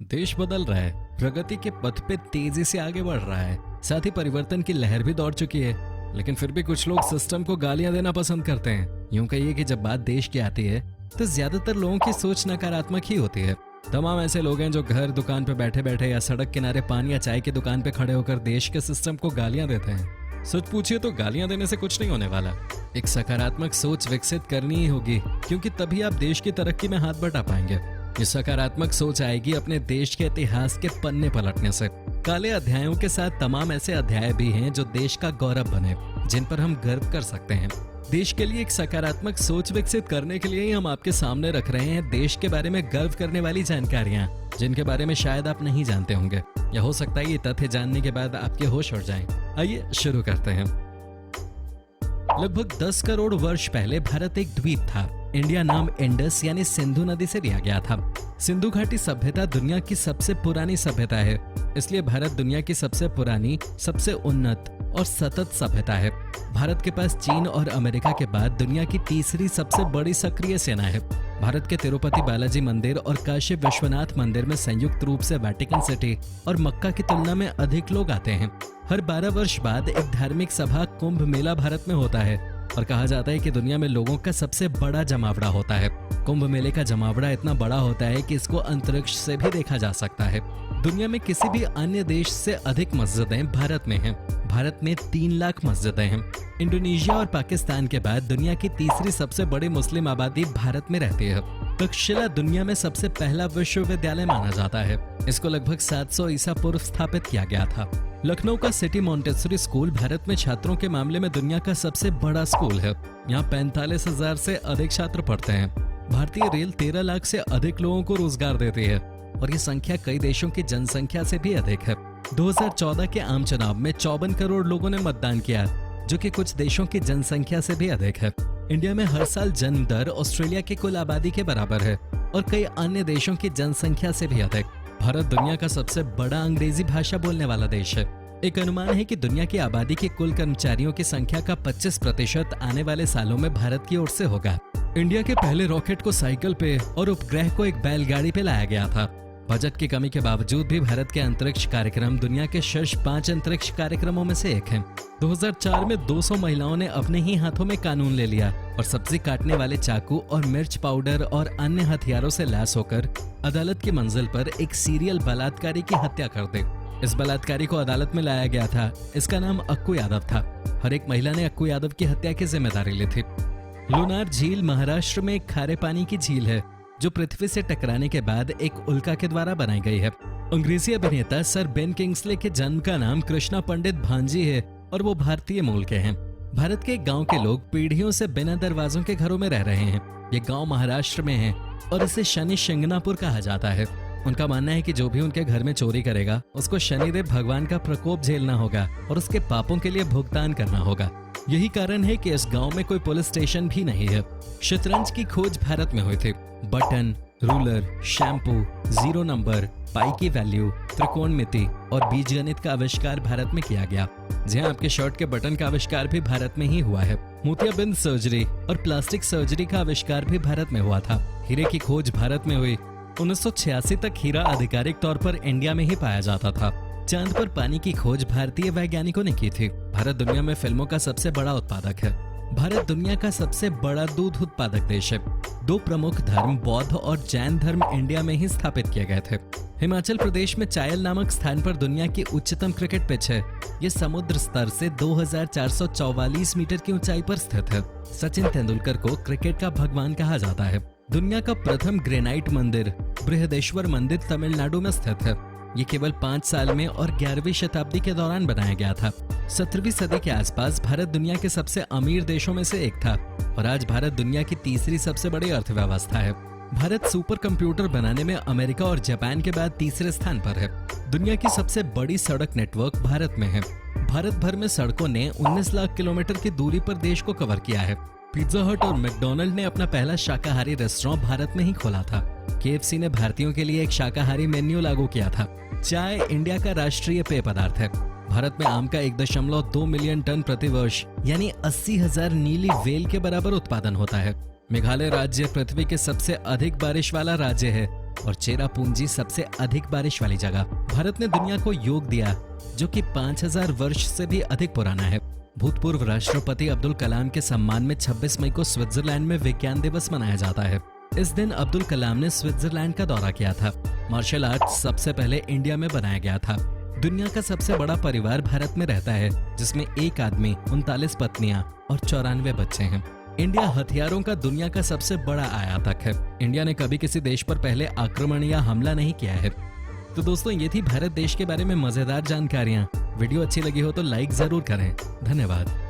देश बदल रहा है, प्रगति के पथ पे तेजी से आगे बढ़ रहा है, साथ ही परिवर्तन की लहर भी दौड़ चुकी है। लेकिन फिर भी कुछ लोग सिस्टम को गालियां देना पसंद करते हैं। यूं कहिए कि जब बात देश की आती है तो ज्यादातर लोगों की सोच नकारात्मक ही होती है। तमाम ऐसे लोग हैं जो घर दुकान पे बैठे बैठे या सड़क किनारे पान या चाय की दुकान पे खड़े होकर देश के सिस्टम को गालियां देते हैं। सच पूछिए तो गालियां देने से कुछ नहीं होने वाला। एक सकारात्मक सोच विकसित करनी ही होगी, क्योंकि तभी आप देश की तरक्की में हाथ बटा पाएंगे। ये सकारात्मक सोच आएगी अपने देश के इतिहास के पन्ने पलटने से। काले अध्यायों के साथ तमाम ऐसे अध्याय भी हैं जो देश का गौरव बने, जिन पर हम गर्व कर सकते हैं। देश के लिए एक सकारात्मक सोच विकसित करने के लिए ही हम आपके सामने रख रहे हैं देश के बारे में गर्व करने वाली जानकारियां, जिनके बारे में शायद आप नहीं जानते होंगे, या हो सकता है ये तथ्य जानने के बाद आपके होश उड़ जाएं। आइए शुरू करते हैं। लगभग 10 करोड़ वर्ष पहले भारत एक द्वीप था। इंडिया नाम इंडस यानी सिंधु नदी से लिया गया था। सिंधु घाटी सभ्यता दुनिया की सबसे पुरानी सभ्यता है, इसलिए भारत दुनिया की सबसे पुरानी, सबसे उन्नत और सतत सभ्यता है। भारत के पास चीन और अमेरिका के बाद दुनिया की तीसरी सबसे बड़ी सक्रिय सेना है। भारत के तिरुपति बालाजी मंदिर और काशी विश्वनाथ मंदिर में संयुक्त रूप से वेटिकन सिटी और मक्का की तुलना में अधिक लोग आते हैं। हर 12 वर्ष बाद एक धार्मिक सभा कुंभ मेला भारत में होता है और कहा जाता है कि दुनिया में लोगों का सबसे बड़ा जमावड़ा होता है। कुंभ मेले का जमावड़ा इतना बड़ा होता है कि इसको अंतरिक्ष से भी देखा जा सकता है। दुनिया में किसी भी अन्य देश से अधिक मस्जिदें भारत में हैं। भारत में 3 लाख मस्जिदें हैं। इंडोनेशिया और पाकिस्तान के बाद दुनिया की तीसरी सबसे बड़ी मुस्लिम आबादी भारत में रहती है। तक्षशिला दुनिया में सबसे पहला विश्वविद्यालय माना जाता है। इसको लगभग 700 ईसा पूर्व स्थापित किया गया था। लखनऊ का सिटी मॉन्टेसरी स्कूल भारत में छात्रों के मामले में दुनिया का सबसे बड़ा स्कूल है। यहाँ 45,000 से अधिक छात्र पढ़ते हैं। भारतीय रेल 13 लाख से अधिक लोगों को रोजगार देती है और ये संख्या कई देशों की जनसंख्या से भी अधिक है। 2014 के आम चुनाव में 54 करोड़ लोगों ने मतदान किया, जो कि कुछ देशों की जनसंख्या से भी अधिक है। इंडिया में हर साल जन्म दर ऑस्ट्रेलिया की कुल आबादी के बराबर है और कई अन्य देशों की जनसंख्या से भी अधिक। भारत दुनिया का सबसे बड़ा अंग्रेजी भाषा बोलने वाला देश है। एक अनुमान है कि दुनिया की आबादी के कुल कर्मचारियों की संख्या का 25% आने वाले सालों में भारत की ओर से होगा। इंडिया के पहले रॉकेट को साइकिल पे और उपग्रह को एक बैलगाड़ी पे लाया गया था। बजट की कमी के बावजूद भी भारत के अंतरिक्ष कार्यक्रम दुनिया के शीर्ष 5 अंतरिक्ष कार्यक्रमों में से एक है। 2004 में 200 महिलाओं ने अपने ही हाथों में कानून ले लिया और सब्जी काटने वाले चाकू और मिर्च पाउडर और अन्य हथियारों से लैस होकर अदालत की मंजिल पर एक सीरियल बलात्कारी की हत्या कर दी। इस बलात्कारी को अदालत में लाया गया था। इसका नाम अक्कू यादव था। हर एक महिला ने अक्कू यादव की हत्या की जिम्मेदारी ली थी। लुनार झील महाराष्ट्र में एक खारे पानी की झील है जो पृथ्वी से टकराने के बाद एक उल्का के द्वारा बनाई गई है। अंग्रेजी अभिनेता सर बेन किंग्सले के जन्म का नाम कृष्णा पंडित भांजी है और वो भारतीय मूल के हैं। भारत के गांव के लोग पीढ़ियों से बिना दरवाजों के घरों में रह रहे हैं। ये गांव महाराष्ट्र में है और इसे शनि शिंगणापुर कहा जाता है। उनका मानना है कि जो भी उनके घर में चोरी करेगा उसको शनिदेव भगवान का प्रकोप झेलना होगा और उसके पापों के लिए भुगतान करना होगा। यही कारण है कि इस गांव में कोई पुलिस स्टेशन भी नहीं है। शतरंज की खोज भारत में हुई थी। बटन, रूलर, शैम्पू, 0 नंबर, पाई की वैल्यू, त्रिकोणमिति और बीजगणित का आविष्कार भारत में किया गया। जहां आपके शर्ट के बटन का आविष्कार भी भारत में ही हुआ है। मोतियाबिंद सर्जरी और प्लास्टिक सर्जरी का आविष्कार भी भारत में हुआ था। हीरे की खोज भारत में हुई। 1986 तक हीरा आधिकारिक तौर पर इंडिया में ही पाया जाता था। चांद पर पानी की खोज भारतीय वैज्ञानिकों ने की थी। भारत दुनिया में फिल्मों का सबसे बड़ा उत्पादक है। भारत दुनिया का सबसे बड़ा दूध उत्पादक देश है। 2 प्रमुख धर्म, बौद्ध और जैन धर्म इंडिया में ही स्थापित किए गए थे। हिमाचल प्रदेश में चायल नामक स्थान पर दुनिया की उच्चतम क्रिकेट पिच है। ये समुद्र स्तर से 2444 मीटर की ऊंचाई पर स्थित है। सचिन तेंदुलकर को क्रिकेट का भगवान कहा जाता है। दुनिया का प्रथम ग्रेनाइट मंदिर बृहदेश्वर मंदिर तमिलनाडु में स्थित है। ये केवल 5 साल में और 11वीं शताब्दी के दौरान बनाया गया था। 17वीं सदी के आसपास भारत दुनिया के सबसे अमीर देशों में से एक था और आज भारत दुनिया की तीसरी सबसे बड़ी अर्थव्यवस्था है। भारत सुपर कंप्यूटर बनाने में अमेरिका और जापान के बाद तीसरे स्थान पर है। दुनिया की सबसे बड़ी सड़क नेटवर्क भारत में है। भारत भर में सड़कों ने 19 लाख किलोमीटर की दूरी पर देश को कवर किया है। पिज्जा हट और मैकडॉनल्ड ने अपना पहला शाकाहारी रेस्टोरेंट भारत में ही खोला था। KFC ने भारतीयों के लिए एक शाकाहारी मेन्यू लागू किया था। चाय इंडिया का राष्ट्रीय पेय पदार्थ है। भारत में आम का 1.2 मिलियन टन प्रतिवर्ष यानी 80,000 नीली वेल के बराबर उत्पादन होता है। मेघालय राज्य पृथ्वी के सबसे अधिक बारिश वाला राज्य है और चेरापूंजी सबसे अधिक बारिश वाली जगह। भारत ने दुनिया को योग दिया जो कि 5000 वर्ष से भी अधिक पुराना है। भूतपूर्व राष्ट्रपति अब्दुल कलाम के सम्मान में 26 मई को स्विट्जरलैंड में विज्ञान दिवस मनाया जाता है। इस दिन अब्दुल कलाम ने स्विट्जरलैंड का दौरा किया था। मार्शल आर्ट सबसे पहले इंडिया में बनाया गया था। दुनिया का सबसे बड़ा परिवार भारत में रहता है, जिसमें एक आदमी, 39 पत्नियां और 94 बच्चे हैं। इंडिया हथियारों का दुनिया का सबसे बड़ा आयातक है। इंडिया ने कभी किसी देश पर पहले आक्रमण या हमला नहीं किया है। तो दोस्तों, ये थी भारत देश के बारे में मजेदार जानकारियां। वीडियो अच्छी लगी हो तो लाइक जरूर करें। धन्यवाद।